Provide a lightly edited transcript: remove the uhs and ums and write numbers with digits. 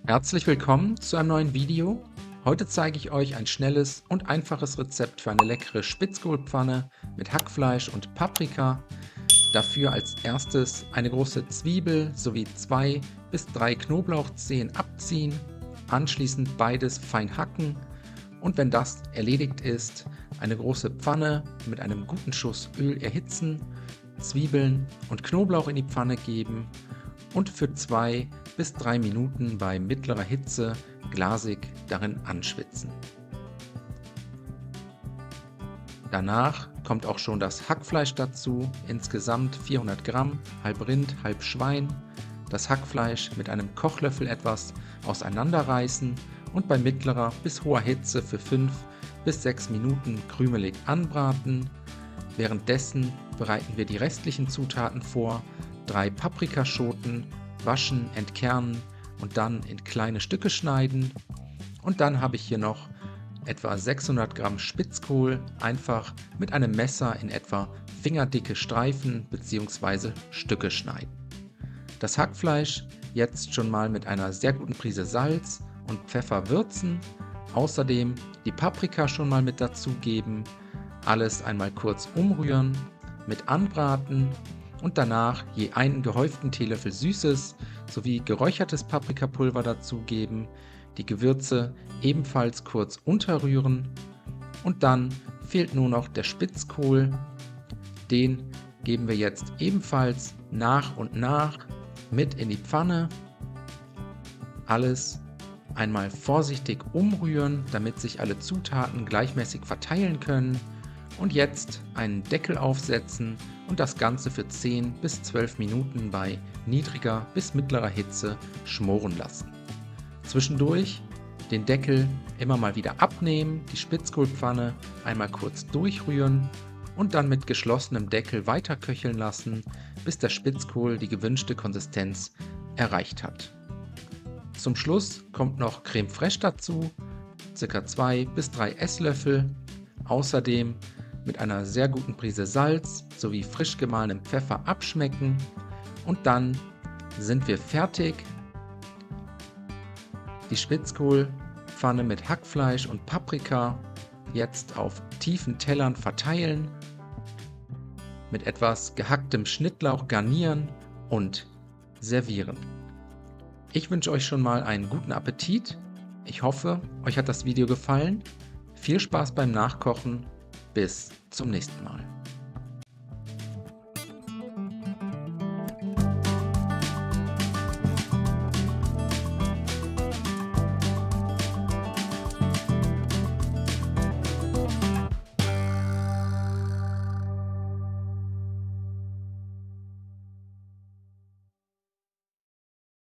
Herzlich willkommen zu einem neuen Video. Heute zeige ich euch ein schnelles und einfaches Rezept für eine leckere Spitzkohlpfanne mit Hackfleisch und Paprika. Dafür als erstes eine große Zwiebel sowie 2 bis 3 Knoblauchzehen abziehen, anschließend beides fein hacken und wenn das erledigt ist, eine große Pfanne mit einem guten Schuss Öl erhitzen, Zwiebeln und Knoblauch in die Pfanne geben und für 2 bis 3 Minuten bei mittlerer Hitze glasig darin anschwitzen. Danach kommt auch schon das Hackfleisch dazu, insgesamt 400 Gramm, halb Rind, halb Schwein. Das Hackfleisch mit einem Kochlöffel etwas auseinanderreißen und bei mittlerer bis hoher Hitze für 5 bis 6 Minuten krümelig anbraten. Währenddessen bereiten wir die restlichen Zutaten vor: 3 Paprikaschoten, waschen, entkernen und dann in kleine Stücke schneiden. Und dann habe ich hier noch etwa 600 Gramm Spitzkohl, einfach mit einem Messer in etwa fingerdicke Streifen bzw. Stücke schneiden. Das Hackfleisch jetzt schon mal mit einer sehr guten Prise Salz und Pfeffer würzen, außerdem die Paprika schon mal mit dazugeben, alles einmal kurz umrühren, mit anbraten und danach je einen gehäuften Teelöffel süßes sowie geräuchertes Paprikapulver dazugeben, die Gewürze ebenfalls kurz unterrühren und dann fehlt nur noch der Spitzkohl. Den geben wir jetzt ebenfalls nach und nach mit in die Pfanne. Alles einmal vorsichtig umrühren, damit sich alle Zutaten gleichmäßig verteilen können. Und jetzt einen Deckel aufsetzen und das Ganze für 10 bis 12 Minuten bei niedriger bis mittlerer Hitze schmoren lassen. Zwischendurch den Deckel immer mal wieder abnehmen, die Spitzkohlpfanne einmal kurz durchrühren und dann mit geschlossenem Deckel weiter köcheln lassen, bis der Spitzkohl die gewünschte Konsistenz erreicht hat. Zum Schluss kommt noch Creme fraiche dazu, ca. 2 bis 3 Esslöffel. Außerdem mit einer sehr guten Prise Salz sowie frisch gemahlenem Pfeffer abschmecken und dann sind wir fertig. Die Spitzkohlpfanne mit Hackfleisch und Paprika jetzt auf tiefen Tellern verteilen, mit etwas gehacktem Schnittlauch garnieren und servieren. Ich wünsche euch schon mal einen guten Appetit. Ich hoffe, euch hat das Video gefallen. Viel Spaß beim Nachkochen. Bis zum nächsten Mal.